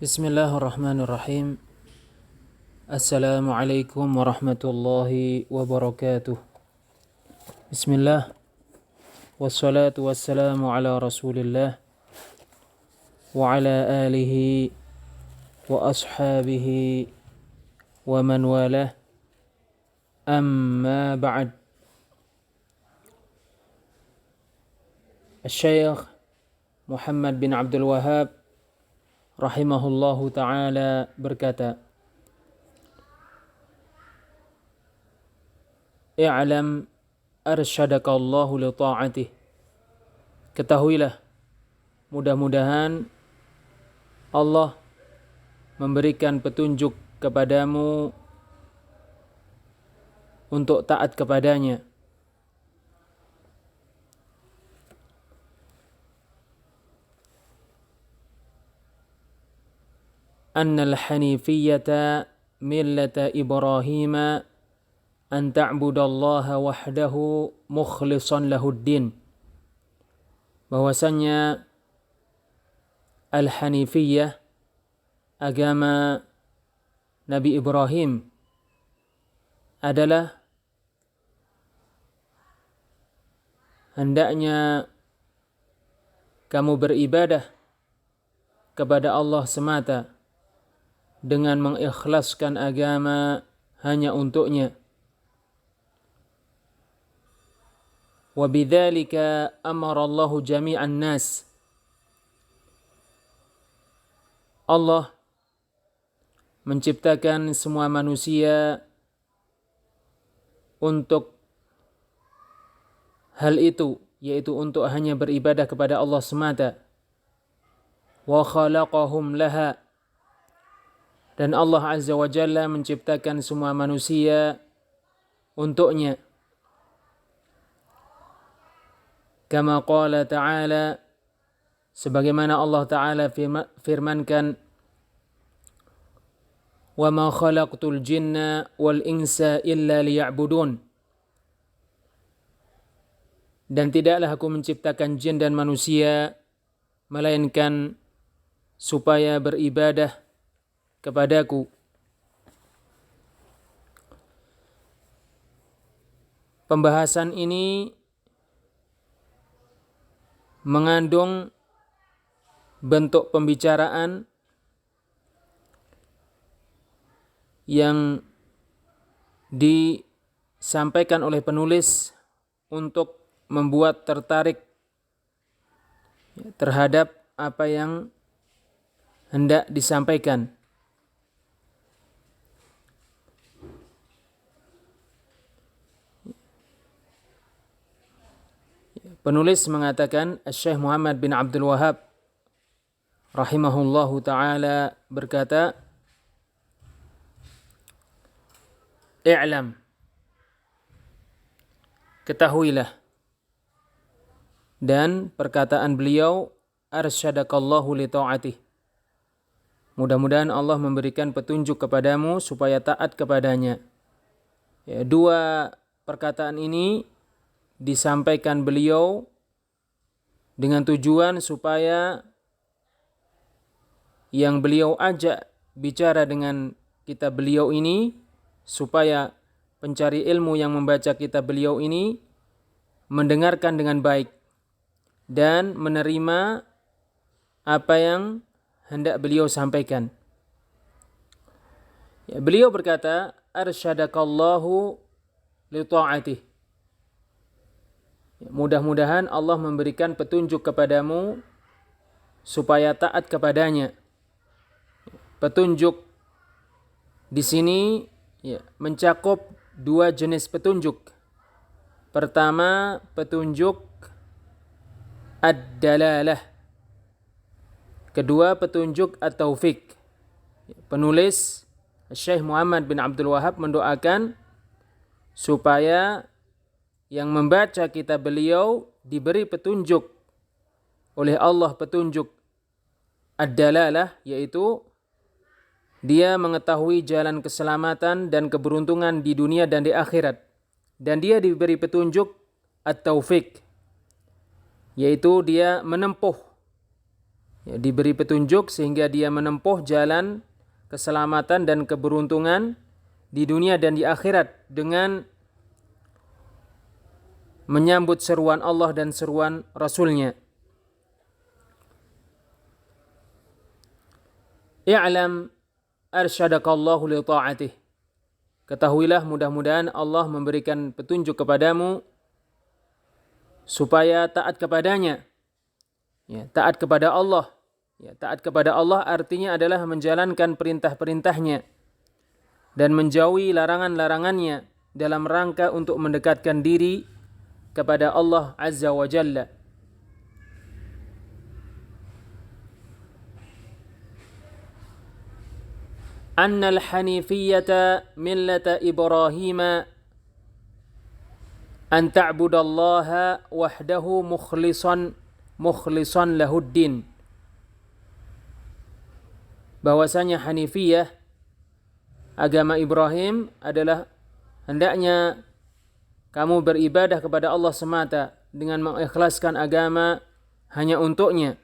Bismillahirrahmanirrahim. Assalamualaikum warahmatullahi wabarakatuh. Bismillah. Wassalatu wassalamu ala rasulillah wa ala alihi wa ashabihi wa man walah. Amma ba'd. Syekh Muhammad bin Abdul Wahhab rahimahullahu ta'ala berkata, I'lam arsyadakallahu li ta'atih. Ketahuilah, mudah-mudahan Allah memberikan petunjuk kepadamu untuk taat kepadanya. Annal hanifiyata millata Ibrahim an ta'budallaha wahdahu mukhlishan lahuddin. Bahwasannya al-hanifiyah, agama Nabi Ibrahim, adalah hendaknya kamu beribadah kepada Allah semata dengan mengikhlaskan agama hanya untuknya. Wa bidzalika amara Allahu jami'an nas. Allah menciptakan semua manusia untuk hal itu, yaitu untuk hanya beribadah kepada Allah semata. Wa khalaqahum laha. Dan Allah Azza wa Jalla menciptakan semua manusia untuknya. Kama qala ta'ala, sebagaimana Allah Ta'ala firmankan, wa ma khalaqtul jinna wal insa illa liya'budun. Dan tidaklah aku menciptakan jin dan manusia melainkan supaya beribadah kepadaku. Pembahasan ini mengandung bentuk pembicaraan yang disampaikan oleh penulis untuk membuat tertarik terhadap apa yang hendak disampaikan. Penulis mengatakan, Syekh Muhammad bin Abdul Wahhab rahimahullahu ta'ala berkata, I'lam, ketahuilah. Dan perkataan beliau, arsyadakallahu li ta'atih. Mudah-mudahan Allah memberikan petunjuk kepadamu supaya taat kepadanya. Ya, dua perkataan ini disampaikan beliau dengan tujuan supaya yang beliau ajak bicara dengan kitab beliau ini, supaya pencari ilmu yang membaca kitab beliau ini mendengarkan dengan baik dan menerima apa yang hendak beliau sampaikan. Ya, beliau berkata, arsyadakallahu li ta'atih. Mudah-mudahan Allah memberikan petunjuk kepadamu supaya taat kepadanya. Petunjuk di sini mencakup dua jenis petunjuk. Pertama, petunjuk ad-dalalah. Kedua, petunjuk at-taufiq. Penulis Syekh Muhammad bin Abdul Wahhab mendoakan supaya yang membaca kitab beliau diberi petunjuk oleh Allah, petunjuk ad-dalalah, yaitu dia mengetahui jalan keselamatan dan keberuntungan di dunia dan di akhirat. Dan dia diberi petunjuk at-taufiq, yaitu dia menempuh diberi petunjuk sehingga dia menempuh jalan keselamatan dan keberuntungan di dunia dan di akhirat dengan menyambut seruan Allah dan seruan Rasul-Nya. I'lam arsyadakallahu li ta'atih. Ketahuilah, mudah-mudahan Allah memberikan petunjuk kepadamu supaya taat kepadanya. Ya, taat kepada Allah. Ya, taat kepada Allah artinya adalah menjalankan perintah-perintahnya dan menjauhi larangan-larangannya dalam rangka untuk mendekatkan diri kepada Allah Azza wa Jalla. Annal hanifiyata millata Ibrahim an ta'budallaha wahdahu mukhlisan lahuddin. Bahwasanya Hanifiyah, agama Ibrahim, adalah hendaknya kamu beribadah kepada Allah semata dengan mengikhlaskan agama hanya untuknya.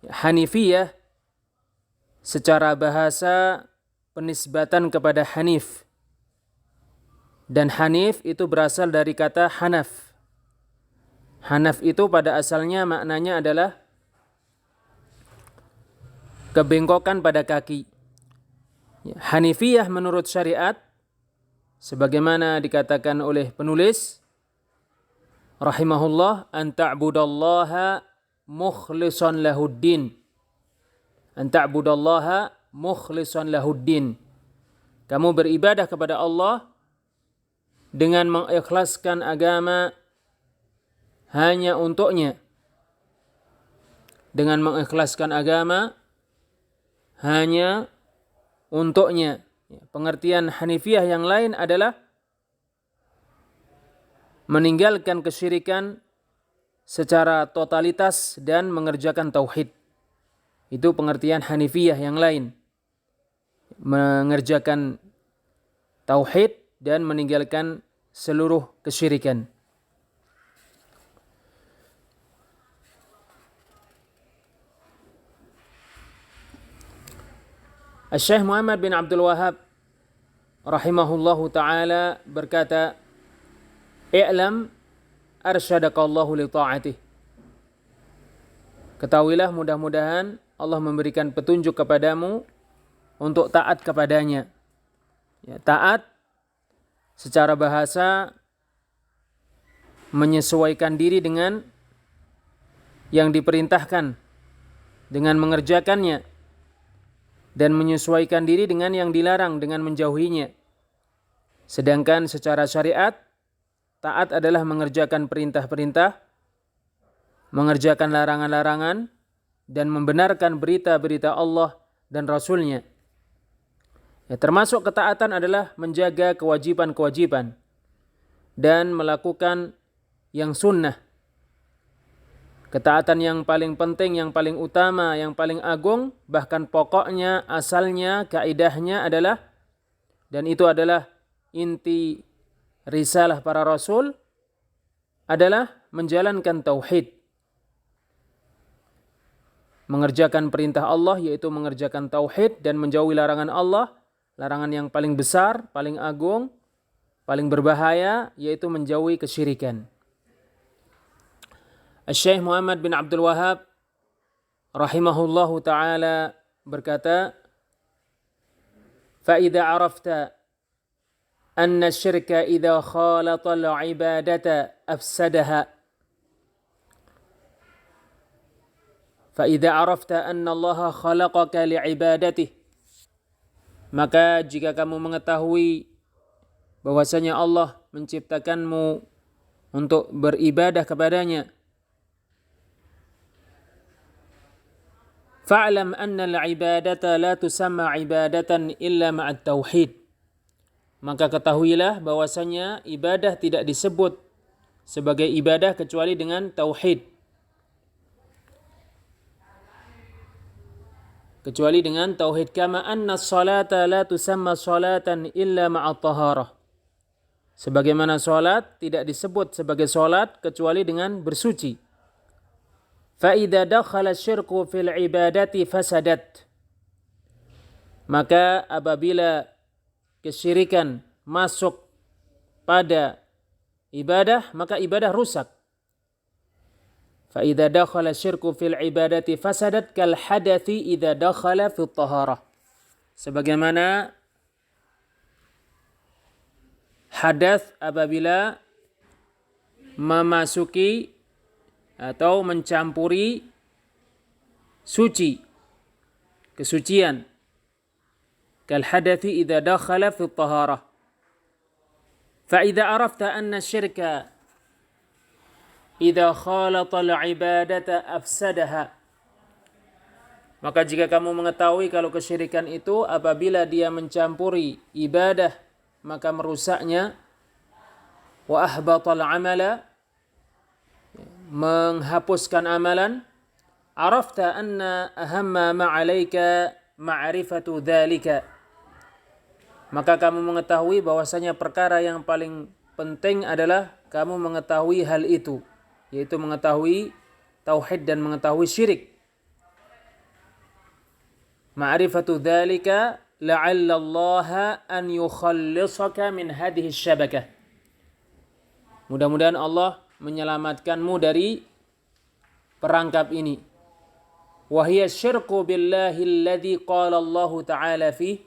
Hanifiyah secara bahasa penisbatan kepada Hanif. Dan Hanif itu berasal dari kata Hanaf. Hanaf itu pada asalnya maknanya adalah kebengkokan pada kaki. Hanifiyah menurut syariat, sebagaimana dikatakan oleh penulis rahimahullah, an ta'budallaha mukhlisan lahuddin. An ta'budallaha mukhlisan lahuddin. Kamu beribadah kepada Allah dengan mengikhlaskan agama hanya untuknya. Dengan mengikhlaskan agama hanya untuknya. Pengertian Hanifiyah yang lain adalah meninggalkan kesyirikan secara totalitas dan mengerjakan tauhid. Itu pengertian Hanifiyah yang lain. Mengerjakan tauhid dan meninggalkan seluruh kesyirikan. Syekh Muhammad bin Abdul Wahhab rahimahullahu ta'ala berkata, I'lam arsyadakallahu li ta'atih. Ketahuilah, mudah-mudahan Allah memberikan petunjuk kepadamu untuk taat kepadanya. Ya, taat secara bahasa menyesuaikan diri dengan yang diperintahkan, dengan mengerjakannya, dan menyesuaikan diri dengan yang dilarang dengan menjauhinya. Sedangkan secara syariat, taat adalah mengerjakan perintah-perintah, mengerjakan larangan-larangan, dan membenarkan berita-berita Allah dan Rasul-Nya. Ya, termasuk ketaatan adalah menjaga kewajiban-kewajiban dan melakukan yang sunnah. Ketaatan yang paling penting, yang paling utama, yang paling agung, bahkan pokoknya, asalnya, kaidahnya adalah, dan itu adalah inti risalah para rasul, adalah menjalankan tauhid. Mengerjakan perintah Allah, yaitu mengerjakan tauhid, dan menjauhi larangan Allah, larangan yang paling besar, paling agung, paling berbahaya, yaitu menjauhi kesyirikan. Syekh Muhammad bin Abdul Wahhab rahimahullahu ta'ala berkata, فَإِذَا عَرَفْتَ أَنَّ الشِّرْكَ إِذَا خَالَطَ الْعِبَادَةَ أَفْسَدَهَا فَإِذَا عَرَفْتَ أَنَّ اللَّهَ خَلَقَكَ لِعِبَادَتِهِ. Maka jika kamu mengetahui bahwasanya Allah menciptakanmu untuk beribadah kepadanya, fa'lam anna al-ibadata la tusamma ibadatan illa ma'at tauhid. Maka ketahuilah bahwasanya ibadah tidak disebut sebagai ibadah kecuali dengan tauhid. Kecuali dengan tauhid. Kama anna as-salata la tusamma salatan illa ma'at taharah. Sebagaimana salat tidak disebut sebagai salat kecuali dengan bersuci. فَإِذَا دَخَلَ الشِّرْكُ فِي الْعِبَادَةِ فَسَدَتْ. Maka apabila kesyirikan masuk pada ibadah, maka ibadah rusak. فَإِذَا دَخَلَ الشِّرْكُ فِي الْعِبَادَةِ فَسَدَتْ كَالْحَدَثِ إِذَا دَخَلَ فِي الطَّهَارَةِ. Sebagaimana hadas apabila memasuki atau mencampuri suci, kesucian. Kalhadathi idza dakhala fi at-taharah. Fa idza arafta anna asy-syirka idza khalata al-ibadata afsadaha. Maka jika kamu mengetahui kalau kesyirikan itu apabila dia mencampuri ibadah maka merusaknya, wa ahbatal amala, menghapuskan amalan, arafta anna ahamma ma'alaika ma'rifatu dzalika, maka kamu mengetahui bahwasanya perkara yang paling penting adalah kamu mengetahui hal itu, yaitu mengetahui tauhid dan mengetahui syirik. Ma'rifatu dzalika la'alla Allah an yukhallisaka min hadhihi syabakah. Mudah-mudahan Allah menyelamatkanmu dari perangkap ini. Wa hiya syirku billahi alladhi qala Allah Ta'ala fi.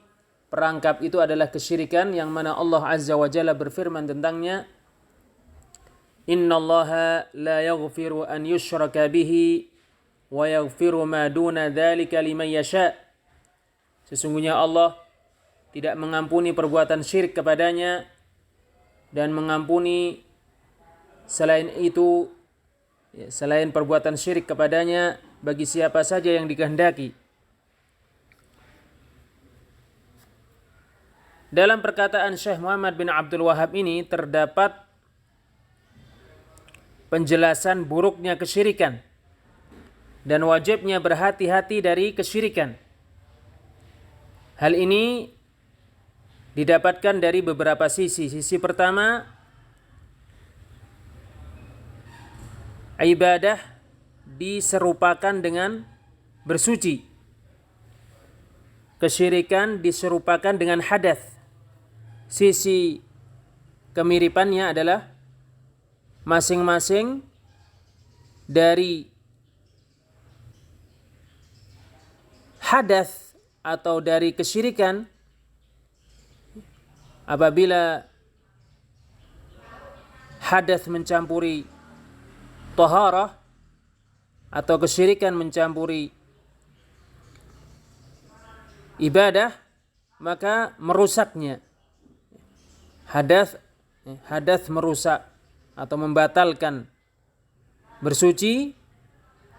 Perangkap itu adalah kesyirikan yang mana Allah Azza wa Jalla berfirman tentangnya. Inna Allah la yaghfiru an yushraka bihi wa yaghfiru ma duna dzalika liman yasha'. Sesungguhnya Allah tidak mengampuni perbuatan syirik kepadanya dan mengampuni selain itu, selain perbuatan syirik kepadanya bagi siapa saja yang dikehendaki. Dalam perkataan Syekh Muhammad bin Abdul Wahhab ini terdapat penjelasan buruknya kesyirikan dan wajibnya berhati-hati dari kesyirikan. Hal ini didapatkan dari beberapa sisi. Sisi pertama, ibadah diserupakan dengan bersuci. Kesyirikan diserupakan dengan hadas. Sisi kemiripannya adalah masing-masing dari hadas atau dari kesyirikan, apabila hadas mencampuri taharah atau kesyirikan mencampuri ibadah, maka merusaknya. Hadas merusak atau membatalkan bersuci.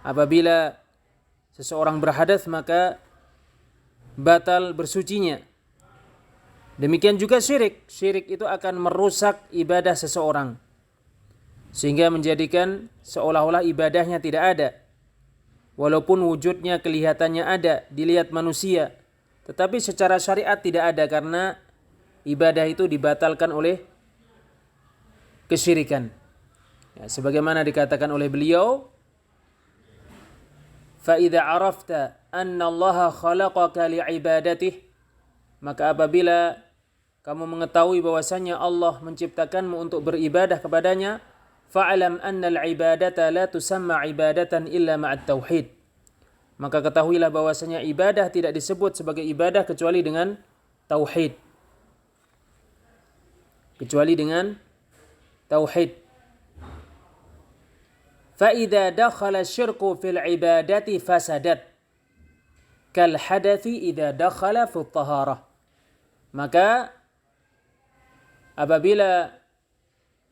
Apabila seseorang berhadas maka batal bersucinya. Demikian juga syirik. Syirik itu akan merusak ibadah seseorang, sehingga menjadikan seolah-olah ibadahnya tidak ada. Walaupun wujudnya kelihatannya ada, dilihat manusia, tetapi secara syariat tidak ada, karena ibadah itu dibatalkan oleh kesyirikan. Ya, sebagaimana dikatakan oleh beliau, فَإِذَا عَرَفْتَ أَنَّ اللَّهَ خَلَقَكَ لِعِبَادَتِهِ. Maka apabila kamu mengetahui bahwasanya Allah menciptakanmu untuk beribadah kepadanya, فَعْلَمْ أَنَّ الْعِبَادَةَ لَا تُسَمَّى عِبَادَةً إِلَّا مَعَ التَّوْحِيدِ. Maka ketahuilah bahwasanya ibadah tidak disebut sebagai ibadah kecuali dengan tauhid. Kecuali dengan tauhid. فَإِذَا دَخَلَ الشِّرْكُ فِي الْعِبَادَةِ فَسَدَتْ كَالْحَدَثِ إِذَا دَخَلَ فِي الطَّهَارَةِ. Maka apabila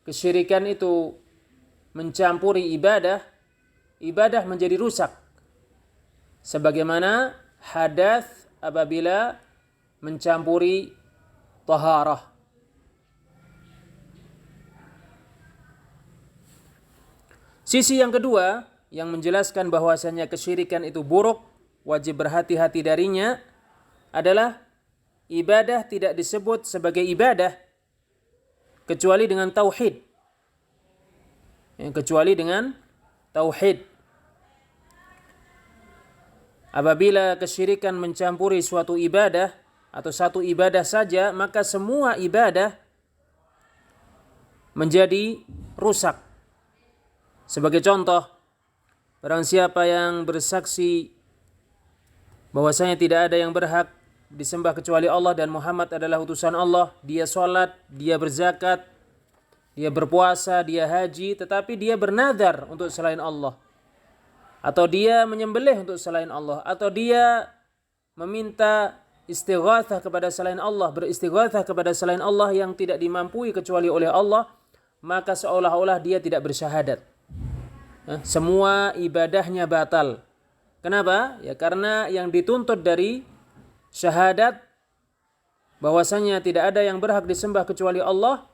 kesyirikan itu mencampuri ibadah, ibadah menjadi rusak. Sebagaimana hadas apabila mencampuri taharah. Sisi yang kedua yang menjelaskan bahwasanya kesyirikan itu buruk, wajib berhati-hati darinya, adalah ibadah tidak disebut sebagai ibadah kecuali dengan tauhid. Kecuali dengan tauhid. Apabila kesyirikan mencampuri suatu ibadah atau satu ibadah saja, maka semua ibadah menjadi rusak. Sebagai contoh, barang siapa yang bersaksi bahwasanya tidak ada yang berhak disembah kecuali Allah dan Muhammad adalah utusan Allah, dia sholat, dia berzakat, dia berpuasa, dia haji, tetapi dia bernadar untuk selain Allah, atau dia menyembelih untuk selain Allah, atau dia meminta istighatsah kepada selain Allah, beristighatsah kepada selain Allah yang tidak dimampui kecuali oleh Allah, maka seolah-olah dia tidak bersyahadat. Semua ibadahnya batal. Kenapa? Ya karena yang dituntut dari syahadat bahwasanya tidak ada yang berhak disembah kecuali Allah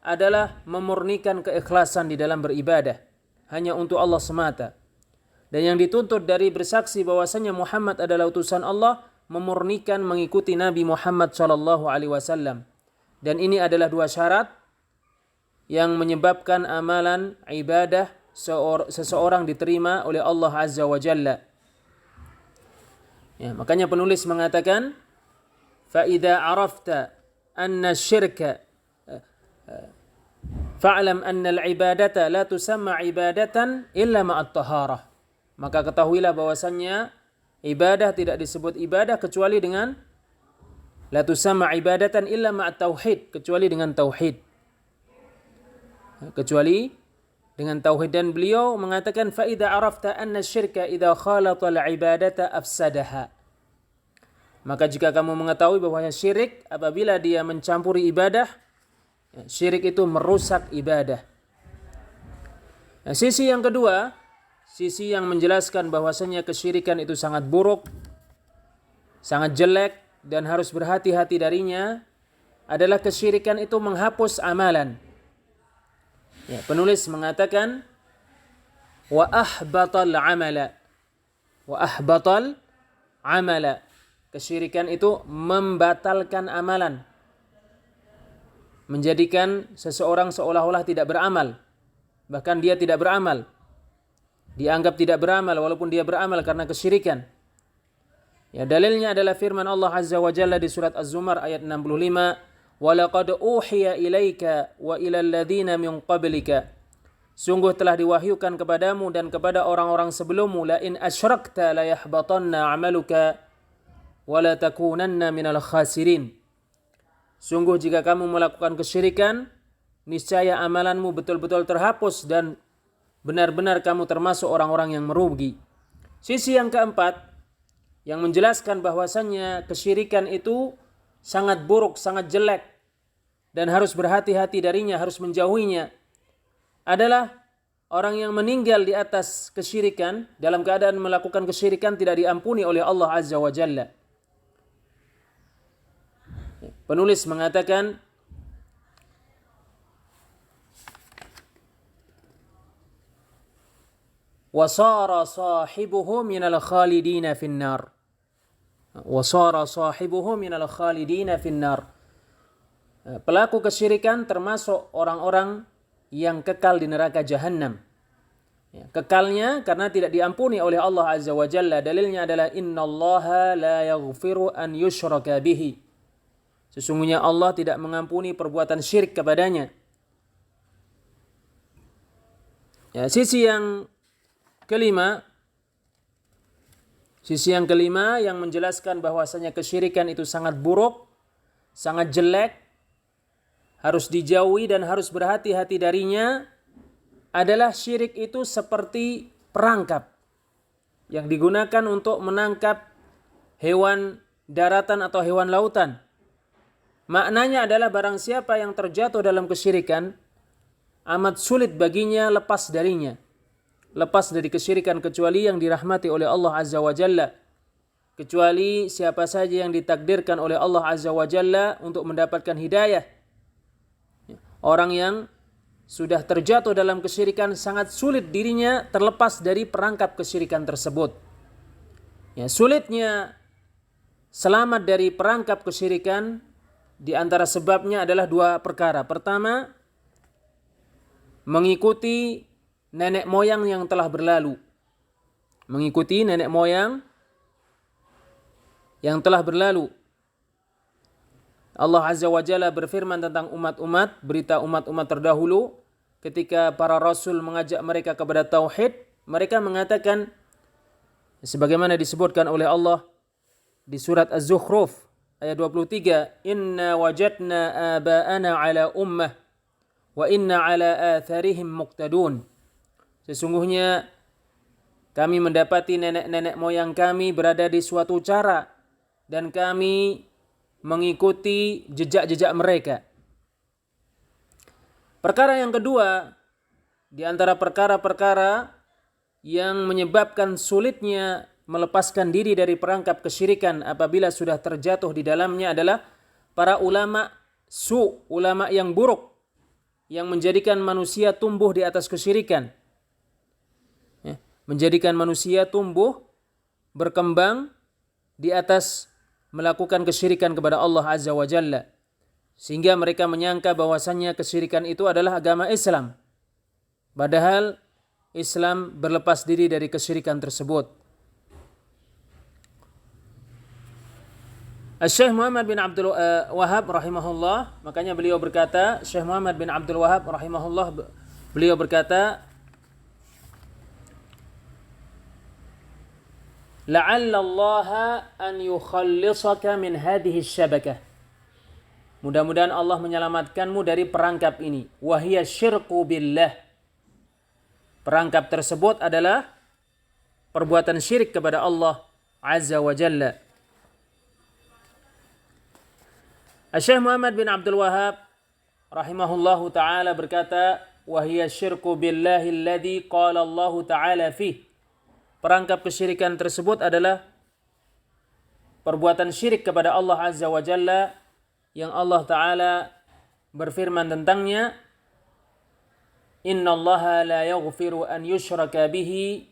adalah memurnikan keikhlasan di dalam beribadah hanya untuk Allah semata. Dan yang dituntut dari bersaksi bahwasanya Muhammad adalah utusan Allah, memurnikan mengikuti Nabi Muhammad sallallahu alaihi wasallam. Dan ini adalah dua syarat yang menyebabkan amalan ibadah seseorang diterima oleh Allah Azza wa Jalla. Ya, makanya penulis mengatakan, فَإِذَا عَرَفْتَ أَنَّ الشِّرْكَ فَاعْلَمْ أَنَّ الْعِبَادَةَ لَا تُسَمَّى عِبَادَةً إِلَّا مَعَ الطَّهَارَةِ. Maka ketahuilah bahwasannya ibadah tidak disebut ibadah kecuali dengan la tusamma ibadatan illa ma'at tauhid, kecuali dengan tauhid. Kecuali dengan tauhid. Dan beliau mengatakan fa idza arafta anna syirka idza khalata al-ibadata afsadaha. Maka jika kamu mengetahui bahwa syirik apabila dia mencampuri ibadah, syirik itu merusak ibadah. Nah, sisi yang kedua, sisi yang menjelaskan bahwasanya kesyirikan itu sangat buruk, sangat jelek dan harus berhati-hati darinya adalah kesyirikan itu menghapus amalan. Ya, penulis mengatakan wa ahbatal amala. Wa ahbatal amala. Kesyirikan itu membatalkan amalan. Menjadikan seseorang seolah-olah tidak beramal. Bahkan dia tidak beramal. Dianggap tidak beramal walaupun dia beramal karena kesyirikan. Ya, dalilnya adalah firman Allah Azza wa Jalla di surat Az-Zumar ayat 65, "Walaqad uhiya ilaika wa ilal ladzina min qablika." Sungguh telah diwahyukan kepadamu dan kepada orang-orang sebelummu, la in asyrakta la yahbatanna 'amaluka wa la takunanna minal khasirin. Sungguh jika kamu melakukan kesyirikan, niscaya amalanmu betul-betul terhapus dan benar-benar kamu termasuk orang-orang yang merugi. Sisi yang keempat yang menjelaskan bahwasannya kesyirikan itu sangat buruk, sangat jelek dan harus berhati-hati darinya, harus menjauhinya adalah orang yang meninggal di atas kesyirikan dalam keadaan melakukan kesyirikan tidak diampuni oleh Allah Azza wa Jalla. Penulis mengatakan wasara sahibuhu minal khalidina finnar. Wasara sahibuhu minal khalidina finnar. Pelaku kesyirikan termasuk orang-orang yang kekal di neraka jahanam. Ya, kekalnya karena tidak diampuni oleh Allah Azza wa Jalla. Dalilnya adalah innallaha la yaghfiru an yushraka bihi. Sesungguhnya Allah tidak mengampuni perbuatan syirik kepadanya. Ya, sisi yang kelima yang menjelaskan bahwasanya kesyirikan itu sangat buruk, sangat jelek, harus dijauhi dan harus berhati-hati darinya adalah syirik itu seperti perangkap yang digunakan untuk menangkap hewan daratan atau hewan lautan. Maknanya adalah barang siapa yang terjatuh dalam kesyirikan, amat sulit baginya lepas darinya. Lepas dari kesyirikan kecuali yang dirahmati oleh Allah Azza wa Jalla. Kecuali siapa saja yang ditakdirkan oleh Allah Azza wa Jalla untuk mendapatkan hidayah. Orang yang sudah terjatuh dalam kesyirikan sangat sulit dirinya terlepas dari perangkap kesyirikan tersebut. Ya, sulitnya selamat dari perangkap kesyirikan di antara sebabnya adalah dua perkara. Pertama, mengikuti nenek moyang yang telah berlalu. Mengikuti nenek moyang yang telah berlalu. Allah Azza wa Jalla berfirman tentang umat-umat, berita umat-umat terdahulu, ketika para rasul mengajak mereka kepada tauhid, mereka mengatakan sebagaimana disebutkan oleh Allah di surat Az-Zukhruf ayat 23, "Inna wajadna aba'ana ala ummah wa inna ala atharihim muqtadun." Sesungguhnya kami mendapati nenek-nenek moyang kami berada di suatu cara dan kami mengikuti jejak-jejak mereka. Perkara yang kedua, di antara perkara-perkara yang menyebabkan sulitnya melepaskan diri dari perangkap kesyirikan apabila sudah terjatuh di dalamnya adalah para ulama ulama yang buruk, yang menjadikan manusia tumbuh di atas kesyirikan. Menjadikan manusia tumbuh, berkembang di atas melakukan kesyirikan kepada Allah Azza wa Jalla. Sehingga mereka menyangka bahwasannya kesyirikan itu adalah agama Islam. Padahal Islam berlepas diri dari kesyirikan tersebut. Syekh Muhammad bin Abdul Wahab rahimahullah, makanya beliau berkata, Syekh Muhammad bin Abdul Wahab rahimahullah, beliau berkata, "La'alla Allah an yukhallisaka min hadhihi syabakah." Mudah-mudahan Allah menyelamatkanmu dari perangkap ini. Wahiyya syirku billah. Perangkap tersebut adalah perbuatan syirik kepada Allah Azza wa Jalla. Syekh Muhammad bin Abdul Wahab rahimahullahu ta'ala berkata, "Wahiyya syirku billahi alladhi qala Allah ta'ala fih." Perangkap kesyirikan tersebut adalah perbuatan syirik kepada Allah Azza wa Jalla yang Allah Ta'ala berfirman tentangnya, "Inna Allah la yaghfiru an yushraka bihi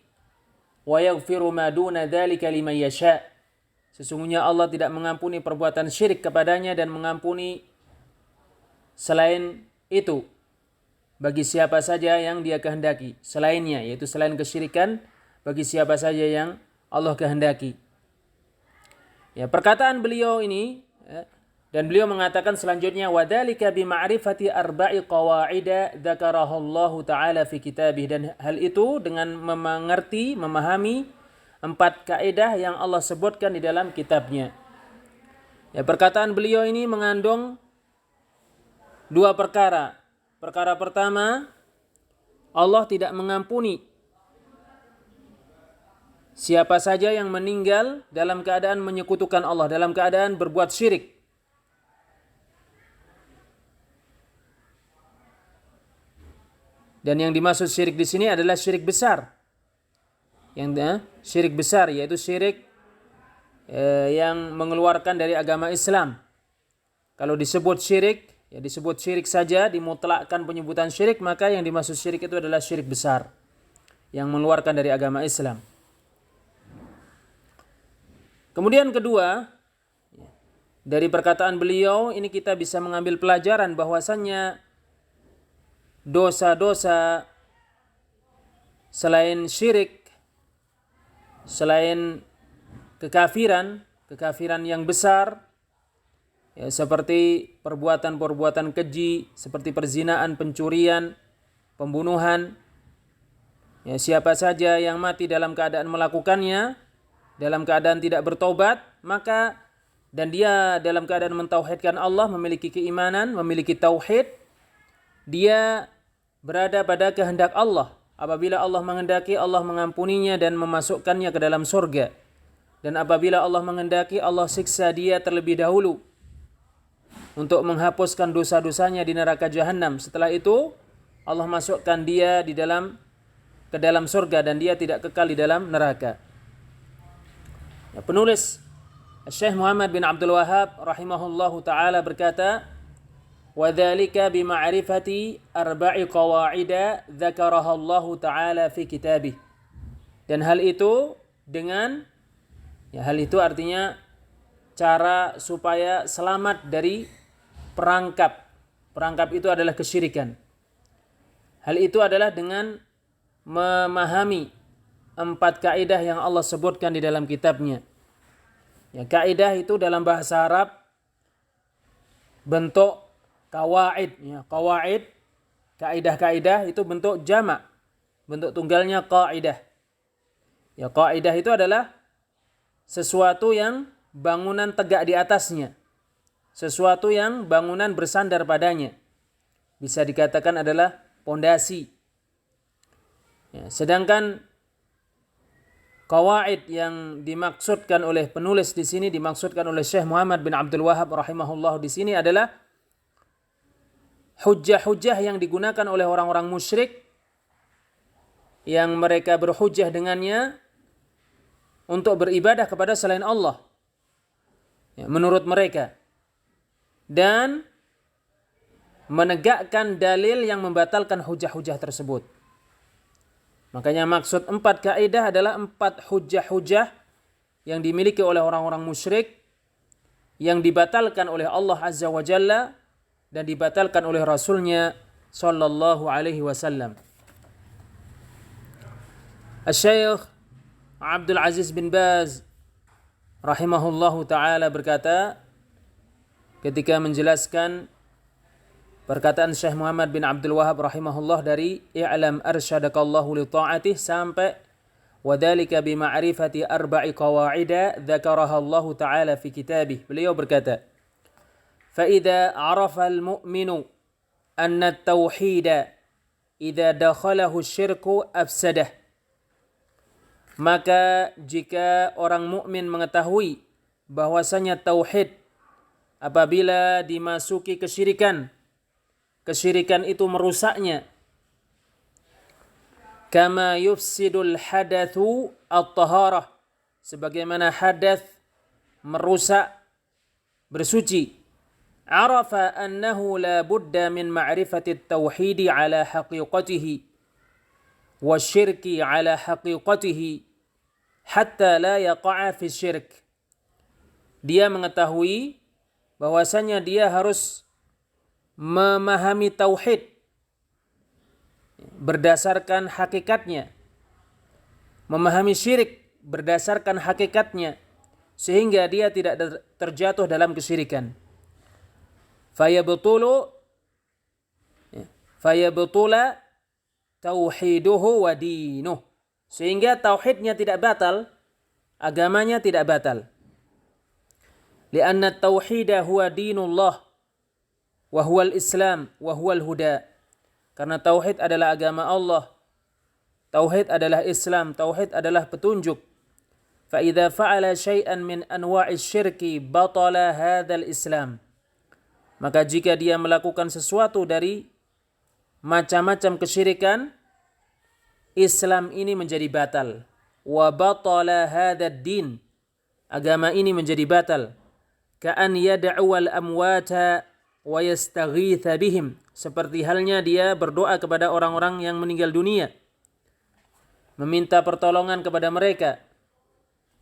wa yaghfiru ma duna dzalika liman yasha." Sesungguhnya Allah tidak mengampuni perbuatan syirik kepadanya dan mengampuni selain itu bagi siapa saja yang Dia kehendaki. Selainnya, yaitu selain kesyirikan, bagi siapa saja yang Allah kehendaki. Ya, perkataan beliau ini, dan beliau mengatakan selanjutnya, "Wadzalika bima'rifati arba'i qawa'ida dzakarahallahu ta'ala fi kitabih." Dan hal itu dengan mengerti, memahami 4 kaidah yang Allah sebutkan di dalam kitabnya. Ya, perkataan beliau ini mengandung 2 perkara. Perkara pertama, Allah tidak mengampuni siapa saja yang meninggal dalam keadaan menyekutukan Allah, dalam keadaan berbuat syirik. Dan yang dimaksud syirik di sini adalah syirik besar. Syirik besar, yaitu syirik yang mengeluarkan dari agama Islam. Kalau disebut syirik, ya disebut syirik saja, dimutlakkan penyebutan syirik, maka yang dimaksud syirik itu adalah syirik besar yang mengeluarkan dari agama Islam. Kemudian kedua, dari perkataan beliau ini kita bisa mengambil pelajaran bahwasannya dosa-dosa selain syirik, selain kekafiran yang besar, ya, seperti perbuatan-perbuatan keji, seperti perzinaan, pencurian, pembunuhan, ya, siapa saja yang mati dalam keadaan melakukannya, dalam keadaan tidak bertobat, maka dan dia dalam keadaan mentauhidkan Allah, memiliki keimanan, memiliki tauhid, dia berada pada kehendak Allah. Apabila Allah menghendaki, Allah mengampuninya dan memasukkannya ke dalam surga. Dan apabila Allah menghendaki, Allah siksa dia terlebih dahulu untuk menghapuskan dosa-dosanya di neraka jahanam. Setelah itu Allah masukkan dia ke dalam surga dan dia tidak kekal di dalam neraka. Ya, penulis Syekh Muhammad bin Abdul Wahab rahimahullahu ta'ala berkata, "Wadzalika bima'rifati arba'i qawa'ida dzakaraha Allah ta'ala fi kitabih." Dan hal itu hal itu artinya cara supaya selamat dari perangkap. Perangkap itu adalah kesyirikan. Hal itu adalah dengan memahami 4 kaidah yang Allah sebutkan di dalam kitabnya. Ya, kaidah itu dalam bahasa Arab bentuk kawaid. Ya, kawaid, kaidah-kaidah itu bentuk jamak, bentuk tunggalnya kaidah. Ya, kaidah itu adalah sesuatu yang bangunan tegak di atasnya, sesuatu yang bangunan bersandar padanya. Bisa dikatakan adalah pondasi. Ya, sedangkan qawaid yang dimaksudkan oleh penulis di sini, dimaksudkan oleh Syekh Muhammad bin Abdul Wahhab rahimahullah di sini adalah hujjah-hujjah yang digunakan oleh orang-orang musyrik yang mereka berhujjah dengannya untuk beribadah kepada selain Allah. Ya, menurut mereka. Dan menegakkan dalil yang membatalkan hujjah-hujjah tersebut. Makanya maksud 4 kaidah adalah 4 hujjah-hujjah yang dimiliki oleh orang-orang musyrik yang dibatalkan oleh Allah Azza wa Jalla dan dibatalkan oleh Rasulnya sallallahu alaihi wasallam. Asy-Syaikh Abdul Aziz bin Baz rahimahullahu taala berkata ketika menjelaskan perkataan Syekh Muhammad bin Abdul Wahhab rahimahullah dari i'lam arsyadakallahu li ta'atih sampai wadhalika bima'rifati arba'i qawa'ida dzakaraha Allah taala fi kitabih. Beliau berkata, "Fa idza 'arafa al-mu'minu anna at-tauhid idza dakhalahu asy-syirku afsadah." Maka jika orang mukmin mengetahui bahwasanya tauhid apabila dimasuki kesyirikan, kesyirikan itu merusaknya. Kama yufsidul hadatsu at-taharah, sebagaimana hadath merusak bersuci. Arafa annahu la budda min ma'rifati at-tauhid ala haqiqatihi wasyirki ala haqiqatihi hatta la yaqa'a fi syirk. Dia mengetahui bahwasanya dia harus memahami tauhid berdasarkan hakikatnya, memahami syirik berdasarkan hakikatnya, sehingga dia tidak terjatuh dalam kesyirikan. Fayabtula tauhiduhu wa dinuh, sehingga tauhidnya tidak batal, agamanya tidak batal. Lianna tauhida huwa dinullah wa huwal Islam wa huwal huda. Karena tauhid adalah agama Allah. Tauhid adalah Islam, tauhid adalah petunjuk. Fa idza fa'ala syai'an min anwa'is syirki batala hadzal Islam. Maka jika dia melakukan sesuatu dari macam-macam kesyirikan, Islam ini menjadi batal. Wa batala hadzal din. Agama ini menjadi batal. Ka'an yad'uwal amwata wa yastaghitha bihim, seperti halnya dia berdoa kepada orang-orang yang meninggal dunia, meminta pertolongan kepada mereka.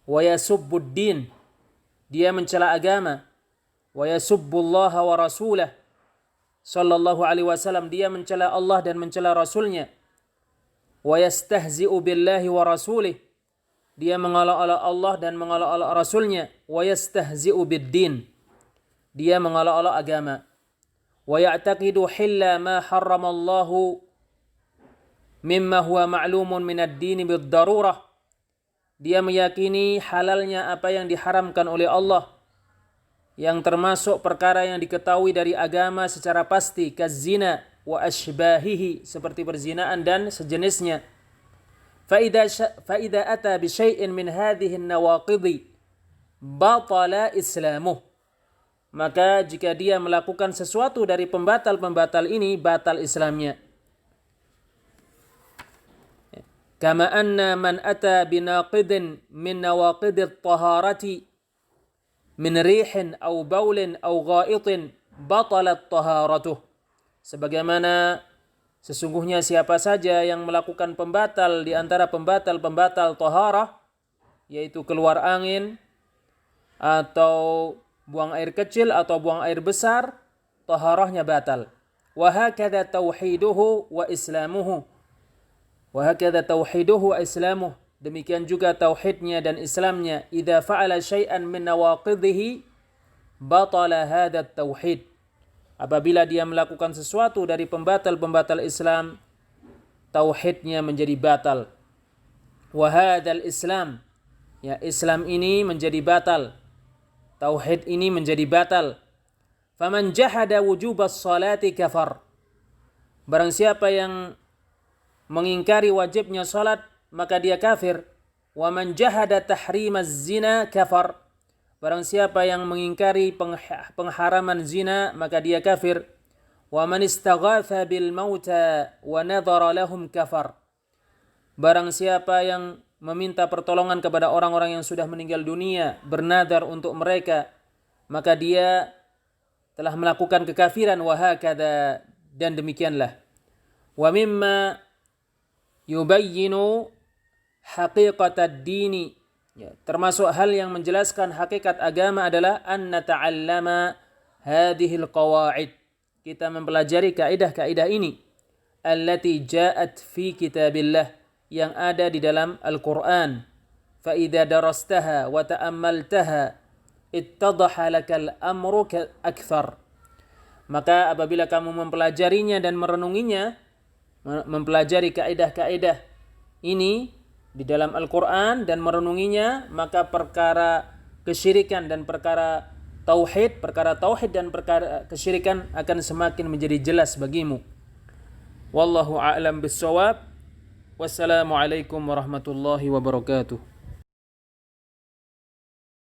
Wa yasubbud din, dia mencela agama. Wa yasubbullaha wa rasulah sallallahu alaihi wasallam, dia mencela Allah dan mencela Rasulnya. Wa yastahzi'u billahi wa rasulih, dia mengolok-olok Allah dan mengolok-olok Rasulnya. Wa yastahzi'u bid-din, dia mengolok-olok agama. Wa ya'taqidu hilla ma harramallahu mimma huwa ma'lumun minad dini bid-darurah, dia meyakini halalnya apa yang diharamkan oleh Allah, yang termasuk perkara yang diketahui dari agama secara pasti, kazina wa ashbahihi, seperti perzinaan dan sejenisnya. فإذا أتى بشيء من هذه النواقض بطل إسلامه, maka jika dia melakukan sesuatu dari pembatal-pembatal ini, batal Islamnya. Kama anna man ata binaqidin min nawaqidit taharati min rihin aw baulin aw ghaitin batalat taharatuh. Sebagaimana sesungguhnya siapa saja yang melakukan pembatal di antara pembatal-pembatal taharah, yaitu keluar angin atau buang air kecil atau buang air besar, taharahnya batal. Wa hakadha tauhiduhu wa islamuhu. Wa hakadha tauhiduhu wa islamuhu. demikian juga tauhidnya dan Islamnya. Idza fa'ala syai'an min nawaqidhihi batala hadha tauhid. Apabila dia melakukan sesuatu dari pembatal-pembatal Islam, tauhidnya menjadi batal. Wa hadzal Islam, ya Islam ini menjadi batal. Tauhid ini menjadi batal. Faman jahada wujubas salati kafar. Barang siapa yang mengingkari wajibnya salat, maka dia kafir. Wa man jahada tahrimaz zina kafar. Barang siapa yang mengingkari pengharaman zina, maka dia kafir. Wa man istaghatha bil mauta wa nadhara lahum kafar. Barang siapa yang meminta pertolongan kepada orang-orang yang sudah meninggal dunia, bernadar untuk mereka, maka dia telah melakukan kekafiran. Wa hakadha, dan demikianlah. Wa mimma yubayyinu haqiqatad dini, ya, termasuk hal yang menjelaskan hakikat agama adalah an nata'allama hadhil qawaid, kita mempelajari kaidah-kaidah ini, allati ja'at fi kitabillah, yang ada di dalam Al-Quran. Fa idza darastaha wa ta'ammaltaha ittadaha lakal amru akthar. Maka apabila kamu mempelajarinya dan merenunginya, mempelajari kaidah-kaidah ini di dalam Al-Quran dan merenunginya, maka perkara kesyirikan dan perkara tauhid dan perkara kesyirikan akan semakin menjadi jelas bagimu. Wallahu a'lam bissawab. Wassalamualaikum warahmatullahi wabarakatuh.